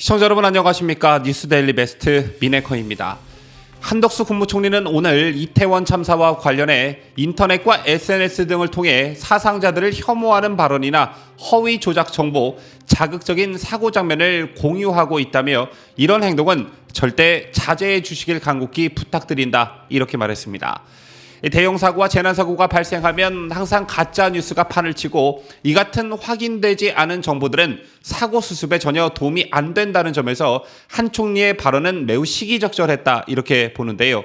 시청자 여러분 안녕하십니까? 뉴스데일리 베스트 미네커입니다. 한덕수 국무총리는 오늘 이태원 참사와 관련해 인터넷과 SNS 등을 통해 사상자들을 혐오하는 발언이나 허위 조작 정보, 자극적인 사고 장면을 공유하고 있다며 이런 행동은 절대 자제해 주시길 간곡히 부탁드린다 이렇게 말했습니다. 대형 사고와 재난 사고가 발생하면 항상 가짜 뉴스가 판을 치고 이 같은 확인되지 않은 정보들은 사고 수습에 전혀 도움이 안 된다는 점에서 한 총리의 발언은 매우 시기적절했다 이렇게 보는데요.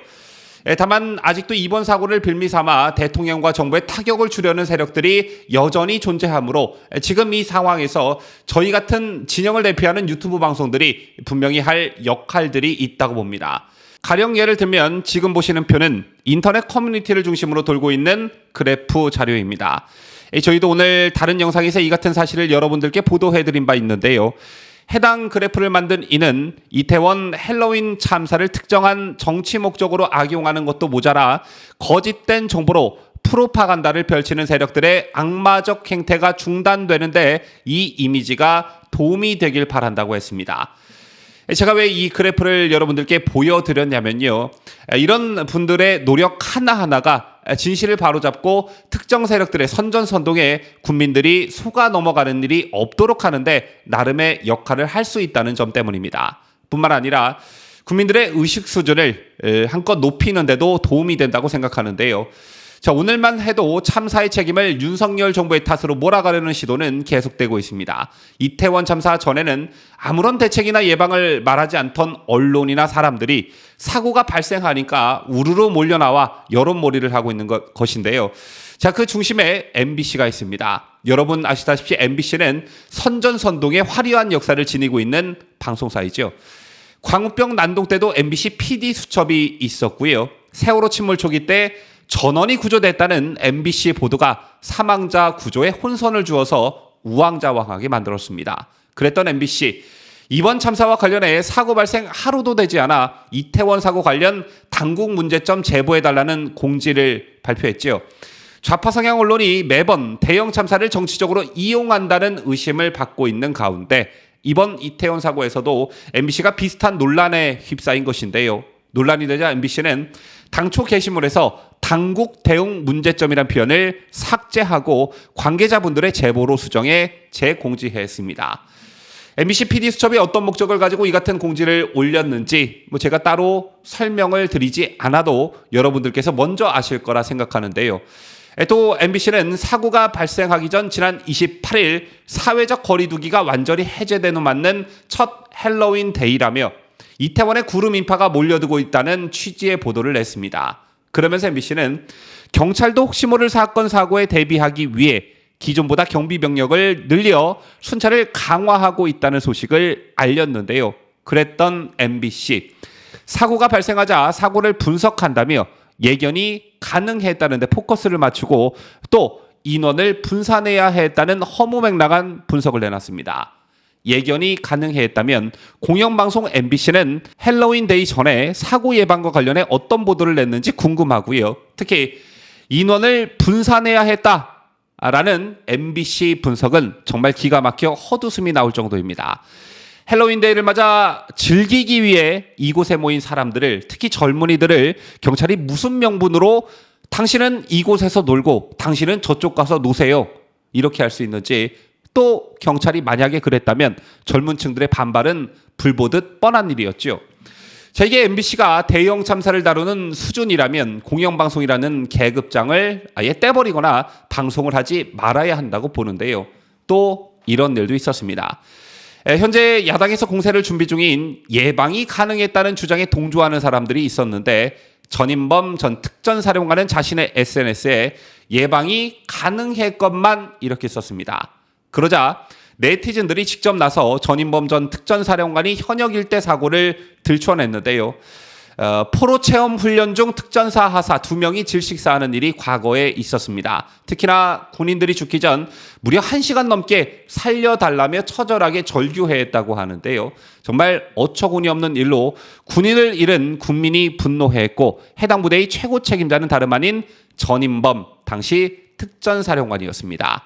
다만 아직도 이번 사고를 빌미 삼아 대통령과 정부에 타격을 주려는 세력들이 여전히 존재하므로 지금 이 상황에서 저희 같은 진영을 대표하는 유튜브 방송들이 분명히 할 역할들이 있다고 봅니다. 가령 예를 들면 지금 보시는 표는 인터넷 커뮤니티를 중심으로 돌고 있는 그래프 자료입니다. 저희도 오늘 다른 영상에서 이 같은 사실을 여러분들께 보도해드린 바 있는데요. 해당 그래프를 만든 이는 이태원 헬로윈 참사를 특정한 정치 목적으로 악용하는 것도 모자라 거짓된 정보로 프로파간다를 펼치는 세력들의 악마적 행태가 중단되는데 이 이미지가 도움이 되길 바란다고 했습니다. 제가 왜 이 그래프를 여러분들께 보여드렸냐면요. 이런 분들의 노력 하나하나가 진실을 바로잡고 특정 세력들의 선전선동에 국민들이 속아 넘어가는 일이 없도록 하는데 나름의 역할을 할 수 있다는 점 때문입니다. 뿐만 아니라 국민들의 의식 수준을 한껏 높이는 데도 도움이 된다고 생각하는데요. 자, 오늘만 해도 참사의 책임을 윤석열 정부의 탓으로 몰아가려는 시도는 계속되고 있습니다. 이태원 참사 전에는 아무런 대책이나 예방을 말하지 않던 언론이나 사람들이 사고가 발생하니까 우르르 몰려나와 여론몰이를 하고 있는 것인데요. 자, 그 중심에 MBC가 있습니다. 여러분 아시다시피 MBC는 선전선동의 화려한 역사를 지니고 있는 방송사이죠. 광우병 난동 때도 MBC PD 수첩이 있었고요. 세월호 침몰 초기 때 전원이 구조됐다는 MBC 보도가 사망자 구조에 혼선을 주어서 우왕좌왕하게 만들었습니다. 그랬던 MBC, 이번 참사와 관련해 사고 발생 하루도 되지 않아 이태원 사고 관련 당국 문제점 제보해달라는 공지를 발표했죠. 좌파 성향 언론이 매번 대형 참사를 정치적으로 이용한다는 의심을 받고 있는 가운데 이번 이태원 사고에서도 MBC가 비슷한 논란에 휩싸인 것인데요. 논란이 되자 MBC는 당초 게시물에서 당국 대응 문제점이란 표현을 삭제하고 관계자분들의 제보로 수정해 재공지했습니다. MBC PD 수첩이 어떤 목적을 가지고 이 같은 공지를 올렸는지 제가 따로 설명을 드리지 않아도 여러분들께서 먼저 아실 거라 생각하는데요. 또 MBC는 사고가 발생하기 전 지난 28일 사회적 거리두기가 완전히 해제되는 맞는 첫 헬로윈 데이라며 이태원에 구름 인파가 몰려들고 있다는 취지의 보도를 냈습니다. 그러면서 MBC는 경찰도 혹시 모를 사건 사고에 대비하기 위해 기존보다 경비 병력을 늘려 순찰을 강화하고 있다는 소식을 알렸는데요. 그랬던 MBC, 사고가 발생하자 사고를 분석한다며 예견이 가능했다는 데 포커스를 맞추고 또 인원을 분산해야 했다는 허무맹랑한 분석을 내놨습니다. 예견이 가능했다면 공영방송 MBC는 헬로윈데이 전에 사고 예방과 관련해 어떤 보도를 냈는지 궁금하고요. 특히 인원을 분산해야 했다라는 MBC 분석은 정말 기가 막혀 헛웃음이 나올 정도입니다. 헬로윈데이를 맞아 즐기기 위해 이곳에 모인 사람들을, 특히 젊은이들을 경찰이 무슨 명분으로 당신은 이곳에서 놀고 당신은 저쪽 가서 노세요 이렇게 할 수 있는지, 또 경찰이 만약에 그랬다면 젊은 층들의 반발은 불보듯 뻔한 일이었죠. 자, 이게 MBC가 대형 참사를 다루는 수준이라면 공영방송이라는 계급장을 아예 떼버리거나 방송을 하지 말아야 한다고 보는데요. 또 이런 일도 있었습니다. 현재 야당에서 공세를 준비 중인 예방이 가능했다는 주장에 동조하는 사람들이 있었는데 전인범 전 특전사령관은 자신의 SNS에 예방이 가능했건만 이렇게 썼습니다. 그러자 네티즌들이 직접 나서 전인범 전 특전사령관이 현역 일대 사고를 들춰냈는데요. 포로 체험 훈련 중 특전사 하사 2명이 질식사하는 일이 과거에 있었습니다. 특히나 군인들이 죽기 전 무려 1시간 넘게 살려달라며 처절하게 절규했다고 하는데요. 정말 어처구니 없는 일로 군인을 잃은 국민이 분노했고 해당 부대의 최고 책임자는 다름 아닌 전인범 당시 특전사령관이었습니다.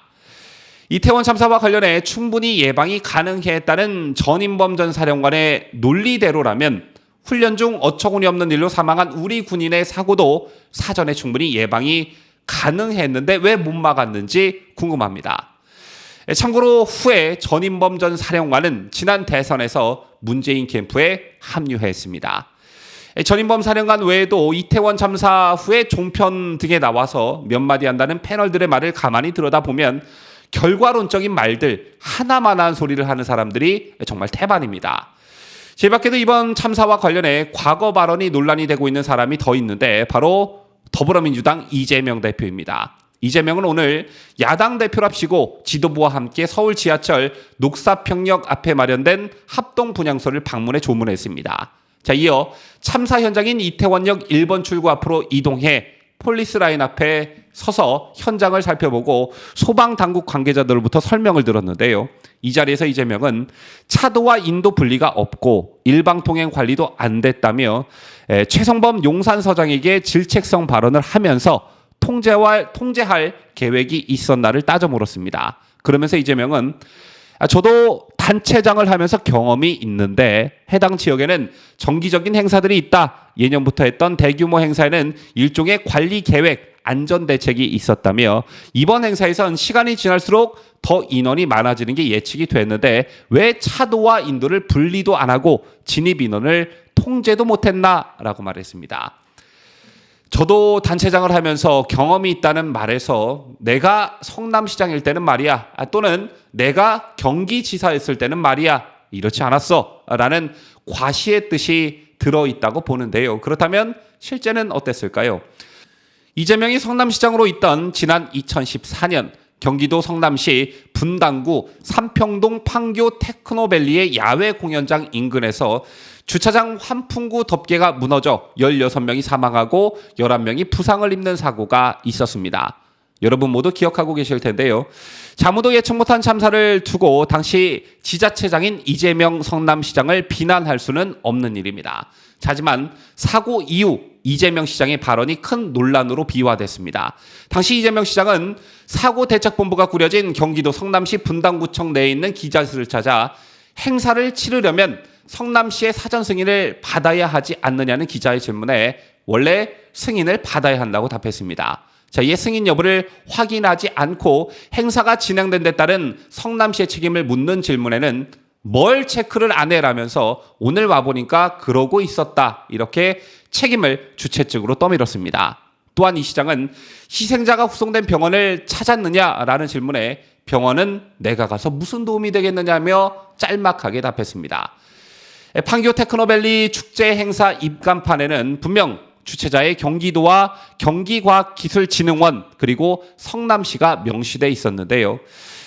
이태원 참사와 관련해 충분히 예방이 가능했다는 전인범 전 사령관의 논리대로라면 훈련 중 어처구니 없는 일로 사망한 우리 군인의 사고도 사전에 충분히 예방이 가능했는데 왜 못 막았는지 궁금합니다. 참고로 후에 전인범 전 사령관은 지난 대선에서 문재인 캠프에 합류했습니다. 전인범 사령관 외에도 이태원 참사 후에 종편 등에 나와서 몇 마디 한다는 패널들의 말을 가만히 들여다보면 결과론적인 말들 하나만한 소리를 하는 사람들이 정말 태반입니다. 제 밖에도 이번 참사와 관련해 과거 발언이 논란이 되고 있는 사람이 더 있는데 바로 더불어민주당 이재명 대표입니다. 이재명은 오늘 야당 대표랍시고 지도부와 함께 서울 지하철 녹사평역 앞에 마련된 합동 분향소를 방문해 조문했습니다. 자, 이어 참사 현장인 이태원역 1번 출구 앞으로 이동해 폴리스 라인 앞에 서서 현장을 살펴보고 소방당국 관계자들로부터 설명을 들었는데요. 이 자리에서 이재명은 차도와 인도 분리가 없고 일방통행 관리도 안 됐다며 최성범 용산서장에게 질책성 발언을 하면서 통제할 계획이 있었나를 따져 물었습니다. 그러면서 이재명은 저도 단체장을 하면서 경험이 있는데 해당 지역에는 정기적인 행사들이 있다. 예년부터 했던 대규모 행사에는 일종의 관리 계획, 안전 대책이 있었다며 이번 행사에선 시간이 지날수록 더 인원이 많아지는 게 예측이 됐는데 왜 차도와 인도를 분리도 안 하고 진입 인원을 통제도 못했나라고 말했습니다. 저도 단체장을 하면서 경험이 있다는 말에서 내가 성남시장일 때는 말이야 또는 내가 경기지사였을 때는 말이야 이렇지 않았어 라는 과시의 뜻이 들어있다고 보는데요. 그렇다면 실제는 어땠을까요? 이재명이 성남시장으로 있던 지난 2014년 경기도 성남시 분당구 삼평동 판교 테크노밸리의 야외 공연장 인근에서 주차장 환풍구 덮개가 무너져 16명이 사망하고 11명이 부상을 입는 사고가 있었습니다. 여러분 모두 기억하고 계실 텐데요. 아무도 예측 못한 참사를 두고 당시 지자체장인 이재명 성남시장을 비난할 수는 없는 일입니다. 하지만 사고 이후 이재명 시장의 발언이 큰 논란으로 비화됐습니다. 당시 이재명 시장은 사고대책본부가 꾸려진 경기도 성남시 분당구청 내에 있는 기자실을 찾아 행사를 치르려면 성남시의 사전 승인을 받아야 하지 않느냐는 기자의 질문에 원래 승인을 받아야 한다고 답했습니다. 자, 이에 승인 여부를 확인하지 않고 행사가 진행된 데 따른 성남시의 책임을 묻는 질문에는 뭘 체크를 안 해라면서 오늘 와보니까 그러고 있었다. 이렇게 책임을 주최 측으로 떠밀었습니다. 또한 이 시장은 희생자가 후송된 병원을 찾았느냐라는 질문에 병원은 내가 가서 무슨 도움이 되겠느냐며 짤막하게 답했습니다. 판교 테크노밸리 축제 행사 입간판에는 분명 주최자의 경기도와 경기과학기술진흥원 그리고 성남시가 명시돼 있었는데요.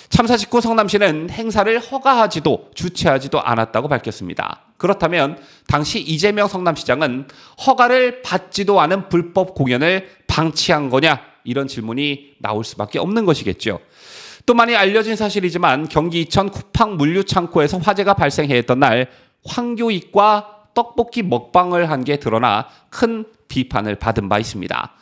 참사 직후 성남시는 행사를 허가하지도 주최하지도 않았다고 밝혔습니다. 그렇다면 당시 이재명 성남시장은 허가를 받지도 않은 불법 공연을 방치한 거냐? 이런 질문이 나올 수밖에 없는 것이겠죠. 또 많이 알려진 사실이지만 경기 이천 쿠팡 물류창고에서 화재가 발생했던 날 황교익과 떡볶이 먹방을 한 게 드러나 큰 비판을 받은 바 있습니다.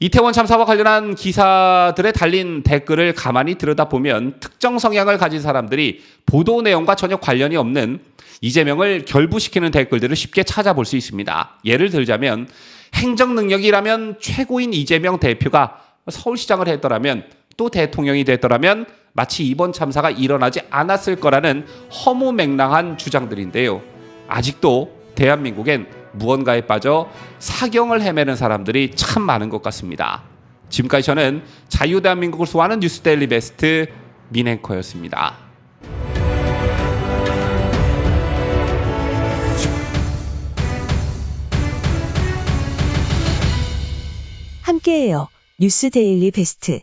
이태원 참사와 관련한 기사들에 달린 댓글을 가만히 들여다보면 특정 성향을 가진 사람들이 보도 내용과 전혀 관련이 없는 이재명을 결부시키는 댓글들을 쉽게 찾아볼 수 있습니다. 예를 들자면 행정 능력이라면 최고인 이재명 대표가 서울시장을 했더라면 또 대통령이 됐더라면 마치 이번 참사가 일어나지 않았을 거라는 허무맹랑한 주장들인데요. 아직도 대한민국엔 무언가에 빠져 사경을 헤매는 사람들이 참 많은 것 같습니다. 지금까지 저는 자유대한민국을 소화하는 뉴스데일리 베스트 민앵커였습니다. 함께해요. 뉴스데일리 베스트.